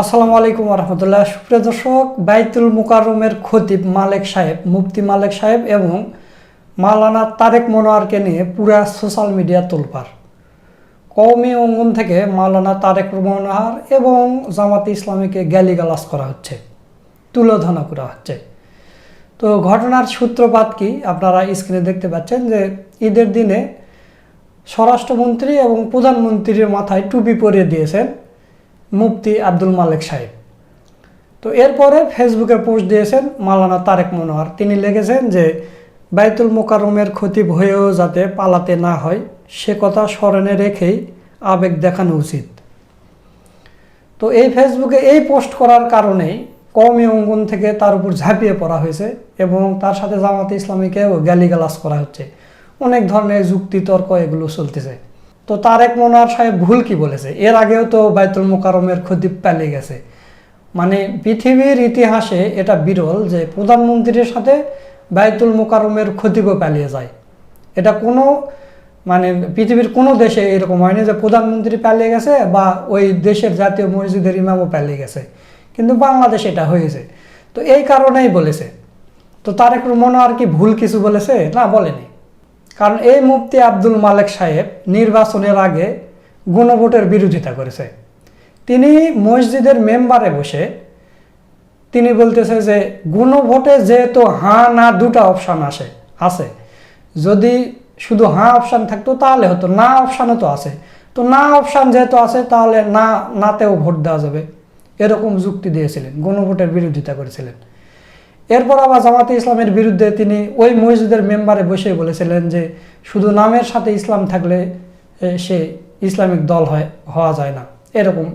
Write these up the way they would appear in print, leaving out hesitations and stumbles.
আসসালামু আলাইকুম রহমতুল্লাহ। সুপ্রিয় দর্শক, বাইতুল মুকাররমের খতিব মালেক সাহেব, মুফতি মালেক সাহেব এবং মাওলানা তারেক মনোয়ারকে নিয়ে পুরা সোশ্যাল মিডিয়া তোলপাড়। কওমি অঙ্গন থেকে মাওলানা তারেক মনোয়ার এবং জামাতে ইসলামীকে গালিগালাজ করা হচ্ছে, তুলোধনা করা হচ্ছে। তো ঘটনার সূত্রপাত কি আপনারা স্ক্রিনে দেখতে পাচ্ছেন যে ঈদের দিনে স্বরাষ্ট্রমন্ত্রী এবং প্রধানমন্ত্রীর মাথায় টুপি পরিয়ে দিয়েছেন মুফতি আব্দুল মালেক সাহেব। তো এরপরে ফেসবুকে পোস্ট দিয়েছেন মাওলানা তারেক মনোয়ার। তিনি লিখেছেন যে বাইতুল মোকাররমের খতিব হয়েও যাতে পালাতে না হয় সে কথা স্মরণে রেখেই আবেগ দেখানো উচিত। তো এই ফেসবুকে এই পোস্ট করার কারণেই কওমি অঙ্গন থেকে তার উপর ঝাঁপিয়ে পড়া হয়েছে এবং তার সাথে জামাতে ইসলামীকেও গালিগালাজ করা হচ্ছে। অনেক ধরনের যুক্তি তর্ক এগুলো চলতেছে। তো তারেক মনোয়ার সাহেব ভুল কি বলেছে? এর আগেও তো বাইতুল মোকাররমের খতিব পালিয়ে গেছে। মানে পৃথিবীর ইতিহাসে এটা বিরল যে প্রধানমন্ত্রীর সাথে বাইতুল মোকাররমের খতিবও পালিয়ে যায়। এটা কোনো পৃথিবীর কোনো দেশে এরকম হয়নি যে প্রধানমন্ত্রী পালিয়ে গেছে বা ওই দেশের জাতীয় মসজিদের ইমামও পালিয়ে গেছে, কিন্তু বাংলাদেশে এটা হয়েছে। তো এই কারণেই বলেছে। তো তারেক মনোয়ার কি ভুল কিছু বলেছে? না, বলেনি। কারণ এই মুফতি আব্দুল মালেক সাহেব নির্বাচনের আগে গণভোটের বিরোধিতা করেছে। তিনি মসজিদের মেম্বারে বসে তিনি বলতেছে যে গণভোটে যেহেতু হ্যাঁ না দুটা অপশান আছে, যদি শুধু হ্যাঁ অপশান থাকতো তাহলে হতো, না অপশানও তো আছে, তো না অপশান যেহেতু আছে তাহলে নাতেও ভোট দেওয়া যাবে, এরকম যুক্তি দিয়েছিলেন, গণভোটের বিরোধিতা করেছিলেন। এরপর আবার জামাতে ইসলামের বিরুদ্ধে তিনি ওই মসজিদের মেম্বারে বসে বলেছিলেন যে শুধু নামের সাথে ইসলাম থাকলে সে ইসলামিক দল হওয়া যায় না, এরকম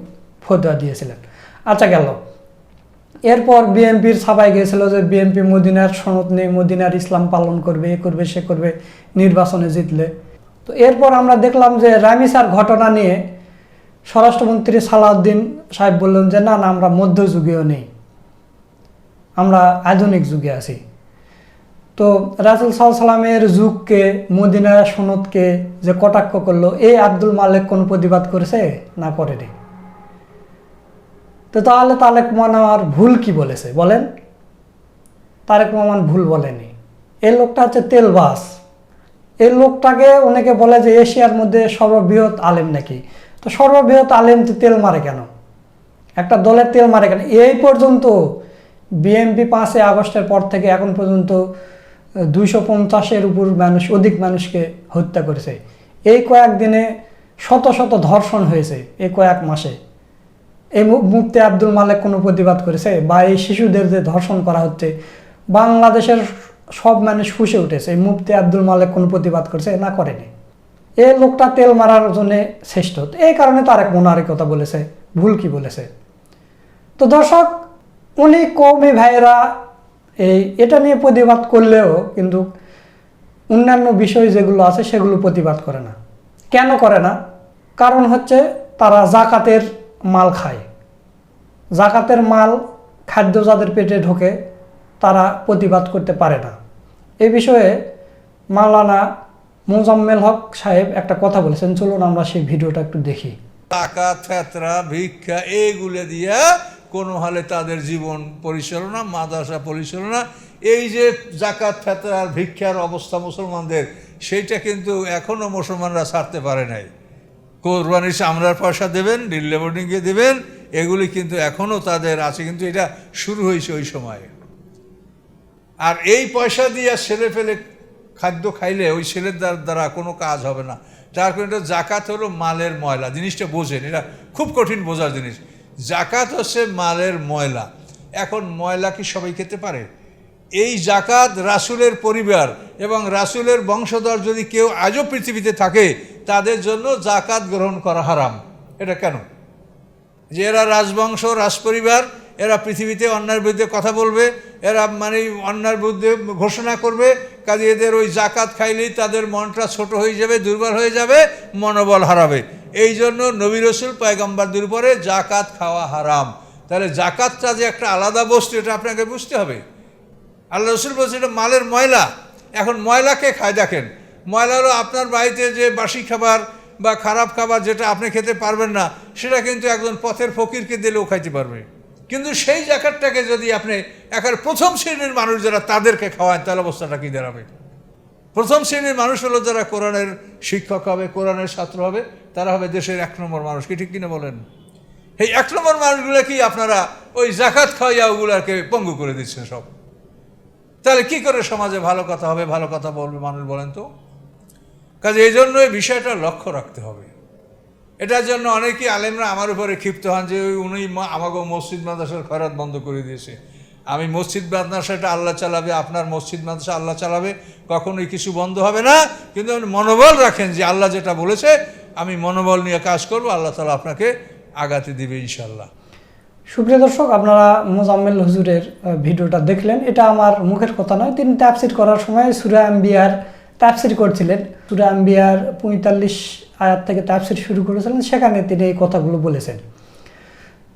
ফতোয়া দিয়েছিলেন। আচ্ছা, গেল। এরপর বিএনপির ছাপাই গিয়েছিল যে বিএনপি মদিনার সনদ নেই, মদিনার ইসলাম পালন করবে, এ করবে সে করবে নির্বাচনে জিতলে। তো এরপর আমরা দেখলাম যে রামিসার ঘটনা নিয়ে স্বরাষ্ট্রমন্ত্রী সালাউদ্দিন সাহেব বললেন যে না, আমরা মধ্যযুগীয় নেই, আমরা আধুনিক যুগে আছি। তো রাসূল সাল্লাল্লাহু আলাইহি সাল্লামের যুগকে, মদিনার সনদকে যে কটাক্ষ করলো, এই আব্দুল মালেক কোন প্রতিবাদ করেছে? না, করেনি। তো তাহলে তারেক মনোয়ার ভুল কি বলেছে বলেন? তারেক মনোয়ার ভুল বলেনি। এই লোকটা হচ্ছে তেলবাস। এই লোকটাকে অনেকে বলে যে এশিয়ার মধ্যে সর্ববৃহৎ আলেম নাকি। তো সর্ববৃহৎ আলেম তো তেল মারে কেন? একটা দলের তেল মারে কেন? এই পর্যন্ত বিএনপি 5 আগস্টের পর থেকে এখন পর্যন্ত 250-এর উপর অধিক মানুষকে হত্যা করেছে। এই কয়েকদিনে শত শত ধর্ষণ হয়েছে। এই কয়েক মাসে এই মুফতি আব্দুল মালেক কোনো প্রতিবাদ করেছে? বা এই শিশুদের যে ধর্ষণ করা হচ্ছে, বাংলাদেশের সব মানুষ ফুঁসে উঠেছে। এই মুফতি আব্দুল মালেক কোনো প্রতিবাদ করেছে? না, করেনি। এই লোকটা তেল মারার জন্য শ্রেষ্ঠ। এই কারণে তারেক মনোয়ারের কথা বলেছে। ভুল কি বলেছে? তো দর্শক, উনি কওমি ভাইয়েরা এটা নিয়ে প্রতিবাদ করলেও কিন্তু অন্যান্য বিষয় যেগুলো আছে সেগুলো প্রতিবাদ করে না। কেন করে না? কারণ হচ্ছে তারা জাকাতের মাল খায়। জাকাতের মাল, খাদ্য যাদের পেটে ঢোকে তারা প্রতিবাদ করতে পারে না। এই বিষয়ে মাওলানা মোজাম্মেল হক সাহেব একটা কথা বলেছেন। চলুন আমরা সেই ভিডিওটা একটু দেখি। জাকাত, ফেতরা, ভিক্ষা এগুলো দিয়া কোনো হালে তাদের জীবন পরিচালনা, মাদ্রাসা পরিচালনা, এই যে জাকাত, ফেতরা, ভিক্ষার অবস্থা মুসলমানদের, সেইটা কিন্তু এখনও মুসলমানরা ছাড়তে পারে নাই। কোরবানির চামড়ার পয়সা দেবেন, লেবরিংয়ে দেবেন, এগুলি কিন্তু এখনও তাদের আছে, কিন্তু এটা শুরু হয়েছে ওই সময়। আর এই পয়সা দিয়ে ছেলে ফেলে খাদ্য খাইলে ওই ছেলের দ্বারা কোনো কাজ হবে না। তার কারণে এটা জাকাত হলো মালের ময়লা। জিনিসটা বোঝেন, এটা খুব কঠিন বোঝার জিনিস। জাকাত হচ্ছে মালের ময়লা। এখন ময়লা কি সবাই খেতে পারে? এই জাকাত রাসূলের পরিবার এবং রাসূলের বংশধর যদি কেউ আজও পৃথিবীতে থাকে তাদের জন্য জাকাত গ্রহণ করা হারাম। এটা কেন? যে এরা রাজবংশ, রাজপরিবার, এরা পৃথিবীতে অন্যায়ের বিরুদ্ধে কথা বলবে, এরা অন্যায়ের বিরুদ্ধে ঘোষণা করবে, কাজে এদের ওই জাকাত খাইলেই তাদের মনটা ছোট হয়ে যাবে, দুর্বল হয়ে যাবে, মনোবল হারাবে। এই জন্য নবী রাসূল পয়গম্বরদের উপরে জাকাত খাওয়া হারাম। তাহলে জাকাতটা যে একটা আলাদা বস্তু, এটা আপনাকে বুঝতে হবে। আল্লাহ রাসূল বলছে এটা মালের ময়লা। এখন ময়লাকে খায়। দেখেন, ময়লা হলো আপনার বাড়িতে যে বাসি খাবার বা খারাপ খাবার যেটা আপনি খেতে পারবেন না, সেটা কিন্তু একজন পথের ফকিরকে দিলেও খাইতে পারবে। কিন্তু সেই জাকাতটাকে যদি আপনি একেবারে প্রথম শ্রেণীর মানুষ যারা তাদেরকে খাওয়ান, তাহলে অবস্থাটা কী দাঁড়াবে? প্রথম শ্রেণীর মানুষ হলো যারা কোরআনের শিক্ষক হবে, কোরআনের ছাত্র হবে, তারা হবে দেশের 1 নম্বর মানুষ। কি ঠিক কিনা বলেন? এই 1 নম্বর মানুষগুলো কি আপনারা ওই জাকাত খাওয়াইয়া ওগুলাকে পঙ্গু করে দিচ্ছেন সব? তাহলে কি করে সমাজে ভালো কথা হবে, ভালো কথা বলবে মানুষ, বলেন তো? কাজে এই জন্য এই বিষয়টা লক্ষ্য রাখতে হবে। এটার জন্য অনেকেই আলেমরা আমার উপরে ক্ষিপ্ত হন যে উনি আমাকে মসজিদ মাদ্রাসার খয়রাত বন্ধ করে দিয়েছে। আমি মসজিদ মাদ্রাসাটা আল্লাহ চালাবে, আপনার মসজিদ মাদ্রাসা আল্লাহ চালাবে, কখনোই কিছু বন্ধ হবে না। কিন্তু আপনি মনোবল রাখেন যে আল্লাহ যেটা বলেছে আমি মনোবল নিয়ে কাজ করব, আল্লাহ তাআলা আপনাকে আগাতে দিবে ইনশাআল্লাহ। সুপ্রিয় দর্শক, আপনারা মোজাম্মেল হুজুরের ভিডিওটা দেখলেন। এটা আমার মুখের কথা নয়, তিনি তাফসির করার সময় সূরা আম্বিয়ার তাফসির করছিলেন। সূরা আম্বিয়ার 45 আয়াত থেকে তাফসির শুরু করেছিলেন, সেখানে তিনি এই কথাগুলো বলেছেন।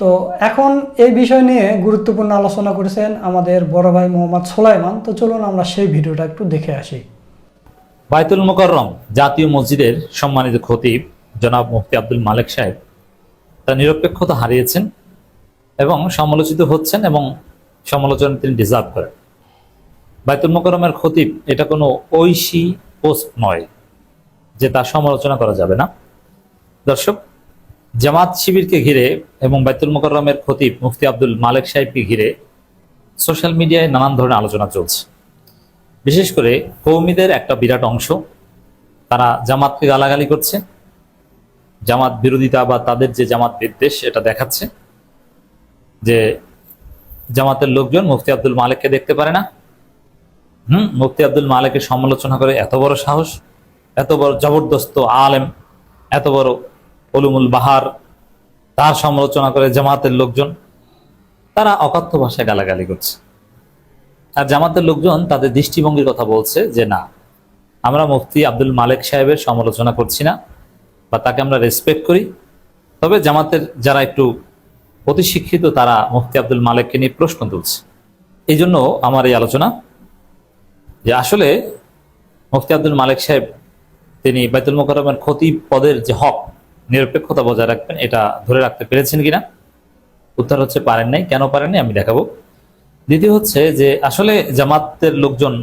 তো এখন এই বিষয় নিয়ে গুরুত্বপূর্ণ আলোচনা করেছেন আমাদের বড় ভাই মোহাম্মদ সোলাইমান। তো চলুন আমরা সেই ভিডিওটা একটু দেখে আসি। বায়তুল মুকাররম জাতীয় মসজিদের সম্মানিত খতিব জনাব মুফতি আব্দুল মালেক সাহেব তার নিরপেক্ষতা হারিয়েছেন এবং সমালোচিত হচ্ছেন, এবং সমালোচনা তিনি ডিজার্ভ করেন। বায়তুল মুকাররমের খতিব এটা কোনো ঐশী পোস্ট নয় যে তার সমালোচনা করা যাবে না। দর্শক, জামাত শিবিরকে ঘিরে এবং বায়তুল মুকাররমের খতিব মুফতি আব্দুল মালেক সাহেবকে ঘিরে সোশ্যাল মিডিয়ায় নানান ধরনের আলোচনা চলছে। বিশেষ করে কৌমিদের একটা বিরাট অংশ তারা জামাতকে গালাগালি করছে, জামাত বিরোধিতা বা তাদের যে জামাত বিদ্বেষ এটা দেখাচ্ছে যে জামাতের লোকজন মুফতি আব্দুল মালেককে দেখতে পারে না। মুফতি আব্দুল মালেকের সমালোচনা করে এত বড় সাহস, এত বড় জবরদস্ত আলেম, এত বড় উলুমুল বাহার, তার সমালোচনা করে জামাতের লোকজন, তারা অকথ্য ভাষায় গালাগালি করছে। আর জামাতের লোকজন তাদের দৃষ্টিভঙ্গির কথা বলছে যে না, আমরা মুফতি আব্দুল মালেক সাহেবের সমালোচনা করছি না বা তাকে আমরা রেসপেক্ট করি, তবে জামাতের যারা একটু অতি শিক্ষিত তারা মুফতি আব্দুল মালেককে নিয়ে প্রশ্ন তুলছে। এই জন্য আমার এই আলোচনা যে আসলে মুফতি আব্দুল মালেক সাহেব তিনি বায়তুল মুকাররমের খতিব পদের যে হক, নিরপেক্ষতা বজায় রাখবেন, এটা ধরে রাখতে পেরেছেন কিনা। উত্তর হচ্ছে পারেন নাই। কেন পারেননি আমি দেখাবো। দ্বিতীয় হচ্ছে যে আসলে জামাতের লোকজন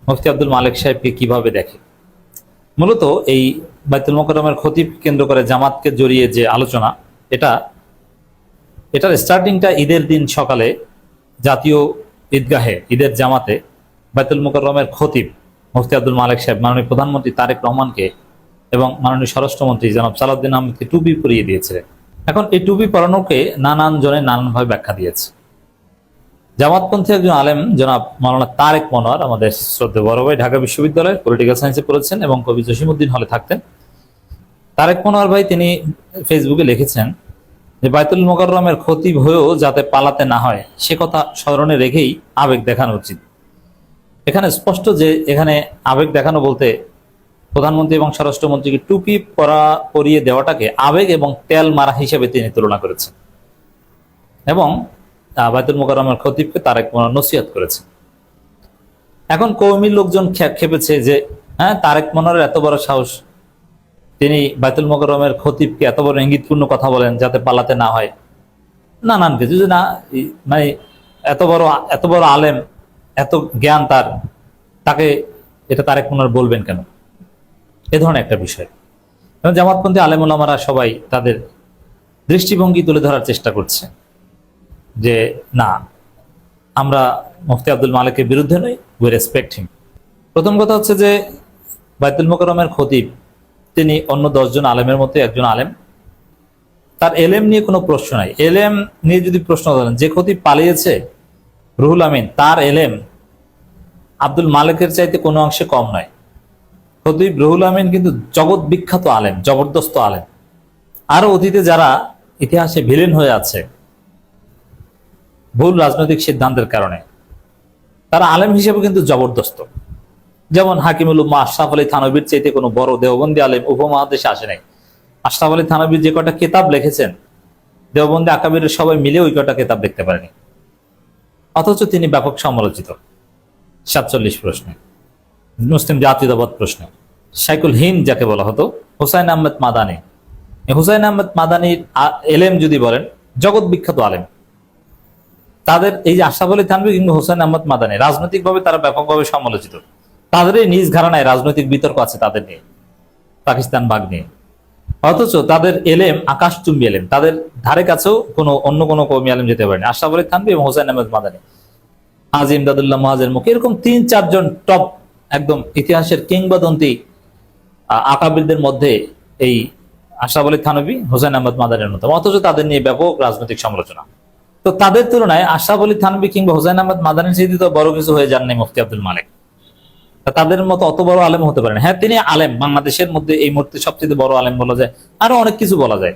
মুফতি আব্দুল মালেক সাহেবকে কিভাবে দেখে। মূলত এই বায়তুল মুকাররমের খতিব কেন্দ্র করে জামাতকে জড়িয়ে যে আলোচনা, এটার স্টার্টিংটা ঈদের দিন সকালে জাতীয় ঈদগাহে ঈদের জামাতে বায়তুল মুকাররমের খতিব মুফতি আব্দুল মালেক সাহেব মাননীয় প্রধানমন্ত্রী তারেক রহমানকে এবং মাননীয় স্বরাষ্ট্রমন্ত্রী জনাব সালাউদ্দিন আহমেদকে টুপি পরিয়ে দিয়েছিলেন। এখন এই টুপি পরানোকে নানান জনে নানানভাবে ব্যাখ্যা দিয়েছে। জামাতপন্থী একজন আলেম জনাব মাওলানা তারেক মনোয়ার, আমাদের শ্রদ্ধেয় বড় ভাই, ঢাকা বিশ্ববিদ্যালয়ের পলিটিক্যাল সায়েন্সে পড়েছেন এবং কবি জসিমউদ্দিন হলে থাকতেন। তারেক মনোয়ার ভাই তিনি ফেসবুকে লিখেছেন যে বায়তুল মুকাররমের খতিব হয়েও যাতে পালাতে না হয় সে কথা স্মরণে রেখেই আবেগ দেখানো উচিত। এখানে স্পষ্ট যে এখানে আবেগ দেখানো বলতে প্রধানমন্ত্রী এবং স্বরাষ্ট্রমন্ত্রীকে টুপি পরিয়ে দেওয়াটাকে আবেগ এবং তেল মারা হিসেবে তিনি তুলনা করেছেন এবং বায়তুল মুকাররমের খতিবকে তারেক মনোয়ার নসিহত করেছেন। এখন কওমির লোকজন খেপেছে যে হ্যাঁ, তারেক মনোয়ারের এত বড় সাহস, তিনি বায়তুল মুকাররমের খতিবকে এত বড় ইঙ্গিতপূর্ণ কথা বলেন যাতে পালাতে না হয়, নানান কিছু, যে না মানে এত বড় আলেম, এত জ্ঞান তাকে এটা তারেক মনোয়ার বলবেন কেন, এ ধরনের একটা বিষয়। এবং জামাতপন্থী আলেম ওলামারা সবাই তাদের দৃষ্টিভঙ্গি তুলে ধরার চেষ্টা করছে যে না, আমরা মুফতি আব্দুল মালেকের বিরুদ্ধে নই, উই রেসপেক্ট হিম। প্রথম কথা হচ্ছে যে বায়তুল মুকাররমের খতিব তিনি অন্য 10 জন আলেমের মতো একজন আলেম, তার এলেম নিয়ে কোনো প্রশ্ন নাই। এলেম নিয়ে যদি প্রশ্ন করেন, যে খতিব পালিয়েছে রুহুল আমিন, তার এলেম আব্দুল মালেকের চাইতে কোনো অংশে কম নয়। খতিব রুহুল আমিন কিন্তু জগৎ বিখ্যাত আলেম, জবরদস্ত আলেম। আরো অতীতে যারা ইতিহাসে ভিলেন হয়ে আছে ভুল রাজনৈতিক সিদ্ধান্তের কারণে, তারা আলেম হিসেবে কিন্তু জবরদস্ত। যেমন হাকিমুল উম্মাহ আশরাফ আলী থানভীর চাইতে কোনো বড় দেওবন্দি আলেম উপমহাদেশে আসে নাই। আশরাফ আলী থানভী যে কটা কিতাব লিখেছেন, দেওবন্দি আকাবিরের সবাই মিলে ওই কটা কিতাব লিখতে পারেনি, অথচ তিনি ব্যাপক সমালোচিত। 47 প্রশ্নে, মুসলিম জাতীয়তাবাদ প্রশ্নে, শাইখুল হিন্দ যাকে বলা হতো, হুসাইন আহমেদ মাদানী। হুসাইন আহমেদ মাদানীর এলেম যদি বলেন, জগৎ বিখ্যাত আলেম। তাদের এই যে আশরাফ আলী থানভী কিংবা হুসাইন আহমদ মাদানী রাজনৈতিকভাবে তারা ব্যাপকভাবে সমালোচিত। তাদের নিজ ঘরানায় রাজনৈতিক বিতর্ক আছে তাদের নিয়ে, পাকিস্তান ভাগ নিয়ে। অথচ তাদের এলেম আকাশচুম্বী এলেম, তাদের ধারে কাছেও অন্য কোনো কওমি আলেম যেতে পারেনি। আশরাফ আলী থানভী এবং হুসাইন আহমদ মাদানী, হাজী ইমদাদুল্লাহ মুহাজির মুখী, এরকম 3-4 জন টপ একদম ইতিহাসের কিংবদন্তি আকাবিরদের মধ্যে এই আশরাফ আলী থানভী, হুসাইন আহমদ মাদানীর অন্যতম। অথচ তাদের নিয়ে ব্যাপক রাজনৈতিক সমালোচনা। তো তাদের তুলনায় আশরাফ আলী থানভী কিংবা হুসাইন আহমদ মাদানীর চেয়ে তো বড় কিছু হয়ে যাননি মুফতি আব্দুল মালেক। তাদের মতো অত বড় আলেম হতে পারেন। হ্যাঁ, তিনি আলেম, বাংলাদেশের মধ্যে এই মুহূর্তে সবচেয়ে বড় আলেম বলা যায়, আরো অনেক কিছু বলা যায়।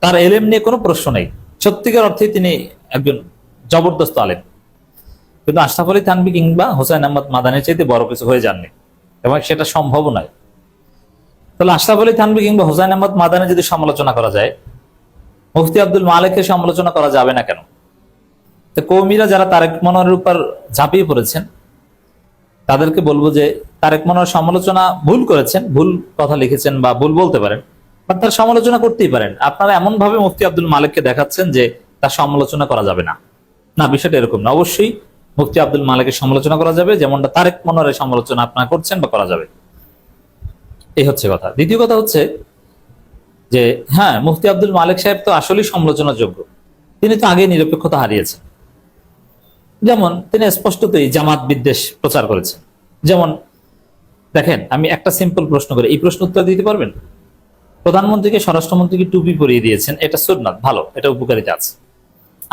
তার এলেম নিয়ে কোনো প্রশ্ন নেই, সত্যিকার অর্থে তিনি একজন জবরদস্ত আলেম। কিন্তু আশরাফ আলী থানভী কিংবা হুসাইন আহমদ মাদানীর চাইতে বড় কিছু হয়ে যাননি, এবং সেটা সম্ভব নয়। তাহলে আশরাফ আলী থানভী কিংবা হুসাইন আহমদ মাদানী যদি সমালোচনা করা যায়, মুফতি আব্দুল মালেকের সমালোচনা করা যাবে না কেন? তো কৌমিরা যারা তারেক মনোয়ারের উপর ঝাঁপিয়ে পড়েছেন, তাদেরকে বলবো যে তারেক মনোয়ার সমালোচনা ভুল করেছেন, ভুল কথা লিখেছেন বা ভুল বলতে পারেন, বা তার সমালোচনা করতেই পারেন। আপনারা এমন ভাবে মুফতি আব্দুল মালেককে দেখাচ্ছেন যে তার সমালোচনা করা যাবে না। না, বিষয়টা এরকম না। অবশ্যই মুফতি আব্দুল মালেকের সমালোচনা করা যাবে, যেমনটা তারেক মনোয়ারের সমালোচনা আপনারা করছেন বা করা যাবে। এই হচ্ছে কথা। দ্বিতীয় কথা হচ্ছে যে হ্যাঁ, মুফতি আব্দুল মালেক সাহেব তো আসলেই সমালোচনার যোগ্য। তিনি তো আগে নিরপেক্ষতা হারিয়েছেন। যেমন তিনি স্পষ্টতই জামাত বিদ্বেষ প্রচার করেছেন। যেমন দেখেন, আমি একটা সিম্পল প্রশ্ন করি, এই প্রশ্ন উত্তর দিতে পারবেন? প্রধানমন্ত্রীকে, স্বরাষ্ট্রমন্ত্রীকে টুপি পরিয়ে দিয়েছেন, এটা সুন্নাত, ভালো, এটা উপকারিতা আছে।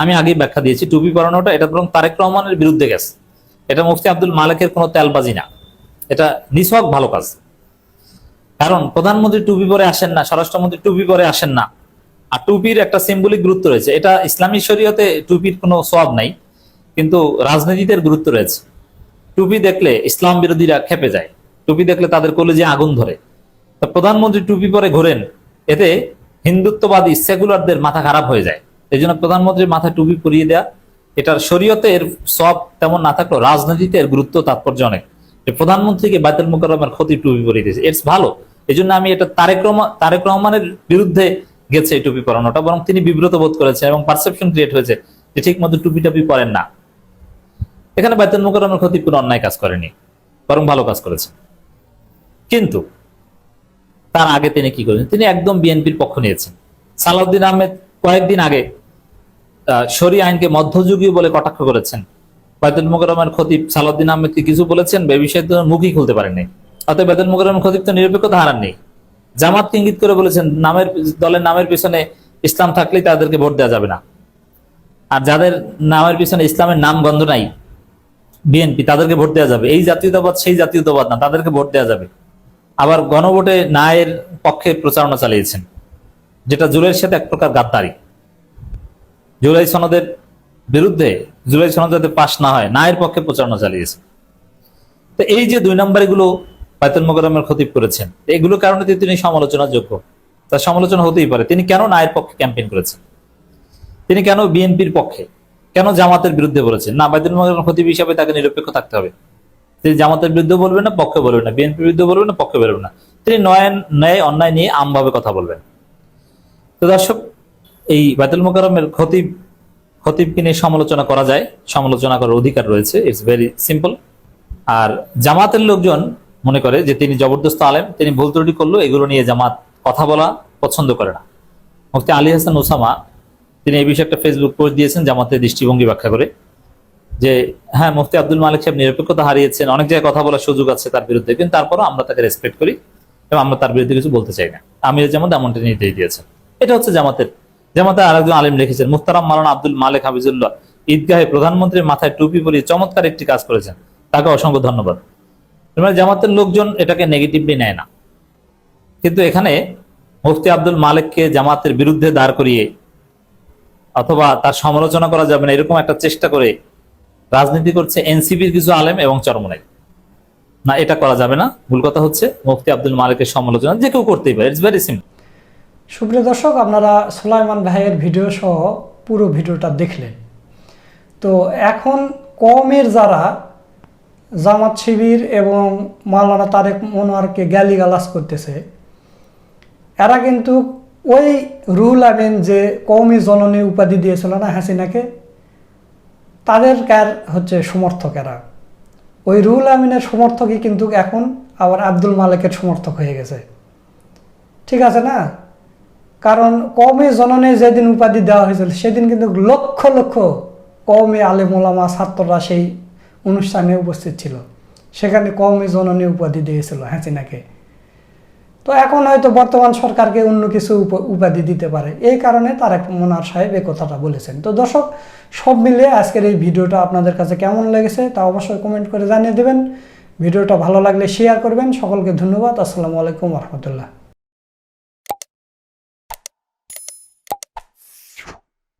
আমি আগেই ব্যাখ্যা দিয়েছি, টুপি পরানোটা এটা বরং তারেক রহমানের বিরুদ্ধে গেছে। এটা মুফতি আব্দুল মালেকের কোনো তেলবাজি না, এটা নিছক ভালো কাজ। কারণ প্রধানমন্ত্রী টুপি পরে আসেন না, স্বরাষ্ট্রমন্ত্রী টুপি পরে আসেন না, আর টুপির একটা সিম্বলিক গুরুত্ব রয়েছে। এটা ইসলামী শরীয়তে টুপির কোনো সওয়াব নাই, কিন্তু রাজনীতিতে গুরুত্ব রয়েছে। টুপি দেখলে ইসলাম বিরোধীরা খেপে যায়, টুপি দেখলে তাদের কলেজে আগুন ধরে। তা প্রধানমন্ত্রী টুপি পরে ঘোরেন, এতে হিন্দুত্ববাদী সেকুলারদের মাথা খারাপ হয়ে যায়। এই জন্য প্রধানমন্ত্রীর মাথায় টুপি পরিয়ে দেয়া, এটার শরীয়তে এর সওয়াব তেমন না থাকলেও রাজনীতিতে এর গুরুত্ব তাৎপর্য অনেক। প্রধানমন্ত্রীকে বাইতুল মুকাররমের খতিব টুপি পরিয়ে দিয়েছে, এর ভালো। এই জন্য আমি এটা তারেক রহমানের বিরুদ্ধে গেছে এই টুপি পরানোটা, বরং তিনি বিব্রত বোধ করেছেন এবং পারসেপশন ক্রিয়েট হয়েছে যে ঠিক মতো টুপি টাপি পরেন না। এখানে বাইতুল মুকাররমের খতিব কোনো অন্যায় কাজ করেনি, বরং ভালো কাজ করেছে। কিন্তু তার আগে তিনি কি করেছেন? তিনি একদম বিএনপির পক্ষ নিয়েছেন। সালাউদ্দিন আহমেদ কয়েকদিন আগে শরীয়ত আইনকে মধ্যযুগীয় বলে কটাক্ষ করেছেন। বাইতুল মুকাররমের খতিব সালাউদ্দিন আহমেদ কি কিছু বলেছেন? এ বিষয়ে তো মুখই খুলতে পারেননি। অতএব বাইতুল মুকাররমের খতিব তো নিরপেক্ষতা হারাননি। জামাতকে ইঙ্গিত করে বলেছেন দলের নামের পিছনে ইসলাম থাকলেই তাদেরকে ভোট দেওয়া যাবে না, আর যাদের নামের পিছনে ইসলামের নাম গন্ধ নাই, বিএনপি, তাদেরকে ভোট দেওয়া যাবে। এই জাতীয়তাবাদ সেই জাতীয়তাবাদ না, তাদেরকে ভোট দেওয়া যাবে। আবার গণভোটে নায়ের পক্ষে প্রচারণা চালিয়েছেন, যেটা জুলাইয়ের সাথে এক প্রকার গাদ্দারি। জুলাই সনদের বিরুদ্ধে, জুলাই সনদ যাতে পাশ না হয়, নায়ের পক্ষে প্রচারণা চালিয়েছে। তো এই যে 2 নম্বর এগুলো বাইতুল মুকাররমের খতিব করেছেন, এগুলো কারণে তিনি সমালোচনার যোগ্য। তার সমালোচনা হতেই পারে। তিনি কেন নায়ের পক্ষে ক্যাম্পেইন করেছেন? তিনি কেন বিএনপির পক্ষে, কেন জামাতের বিরুদ্ধে বলেছেন? না, বাইতুল মুকাররমের খতিব হিসাবে তাকে নিরপেক্ষ থাকতে হবে। তিনি জামাতের বিরুদ্ধে বলবেন না, পক্ষে বলবেন না, বিএনপির বিরুদ্ধে বলবেন না, পক্ষে বলবেন না। তিনি ন্যায় অন্যায় নিয়ে আমভাবে কথা বলবেন। তো দর্শক, এই বাইতুল মুকাররমের খতিবকে নিয়ে সমালোচনা করা যায়, সমালোচনা করার অধিকার রয়েছে, ইটস ভেরি সিম্পল। আর জামাতের লোকজন মনে করে যে তিনি জবরদস্ত আলেম, তিনি ভুল ত্রুটি করলো, এগুলো নিয়ে জামাত কথা বলা পছন্দ করে না। মুফতি আলী হাসান ওসামা তিনি এই বিষয়ে একটা ফেসবুক পোস্ট দিয়েছেন জামাতের দৃষ্টিভঙ্গি ব্যাখ্যা করে, যে হ্যাঁ, মুফতি আব্দুল মালেক সাহেব নিরপেক্ষতা হারিয়েছেন, অনেক জায়গায় কথা বলার সুযোগ আছে তার বিরুদ্ধে, কিন্তু তারপরও আমরা তাকে রেসপেক্ট করি এবং আমরা তার বিরুদ্ধে কিছু বলতে চাই না। আমির যেমন এমনটা নির্দেশ দিয়েছেন। এটা হচ্ছে জামাতের আরেকজন আলেম লিখেছেন, মুহতারাম মাওলানা আব্দুল মালেক হাফিজুল্লাহ ঈদগাহে প্রধানমন্ত্রীর মাথায় টুপি পরিয়ে চমৎকার একটি কাজ করেছেন, তাকে অসংখ্য ধন্যবাদ। জামাতের লোকজন এটাকে নেগেটিভলি নেয় না, কিন্তু এখানে মুফতি আব্দুল মালেককে জামাতের বিরুদ্ধে দাঁড় করিয়ে অথবা তার সমালোচনা করা যাবে না এরকম একটা চেষ্টা করে রাজনীতি করছে এনসিপির কিছু আলেম এবং চরমনাই। না, এটা করা যাবে না। ভুল কথা হচ্ছে মুফতি আব্দুল মালেকের সমালোচনা যে কেউ করতেই পারে, ইটস ভেরি সিম্পল। সুপ্রিয় দর্শক, আপনারা সুলাইমান ভাইয়ের ভিডিও সহ পুরো ভিডিওটা দেখলেন। তো এখন কওমের যারা জামাত শিবির এবং মাওলানা তারেক মনোয়ারকে গালিগালাজ করতেছে, এরা কিন্তু ওই রুহুল আমিন যে কওমি জননী উপাধি দিয়েছিল না হাসিনাকে, তাদের হচ্ছে সমর্থকেরা। ওই রুহুল আমিনের সমর্থকই কিন্তু এখন আবার আব্দুল মালেকের সমর্থক হয়ে গেছে, ঠিক আছে না? কারণ কওমি জননী যেদিন উপাধি দেওয়া হয়েছিল সেদিন কিন্তু লক্ষ লক্ষ কওমি আলেম ওলামা ছাত্ররা সেই অনুষ্ঠানে উপস্থিত ছিল, সেখানে কওমি জননী উপাধি দিয়েছিল হাসিনাকে। তো এখন হয়তো বর্তমান সরকারকে অন্য কিছু উপাধি দিতে পারে, এই কারণে তারেক মনোয়ার সাহেব এই কথাটা বলেছেন। তো দর্শক, সব মিলিয়ে আজকের এই ভিডিওটা আপনাদের কাছে কেমন লেগেছে তা অবশ্যই কমেন্ট করে জানিয়ে দেবেন। ভিডিওটা ভালো লাগলে শেয়ার করবেন। সকলকে ধন্যবাদ। আসসালামু আলাইকুম রহমতুল্লাহ।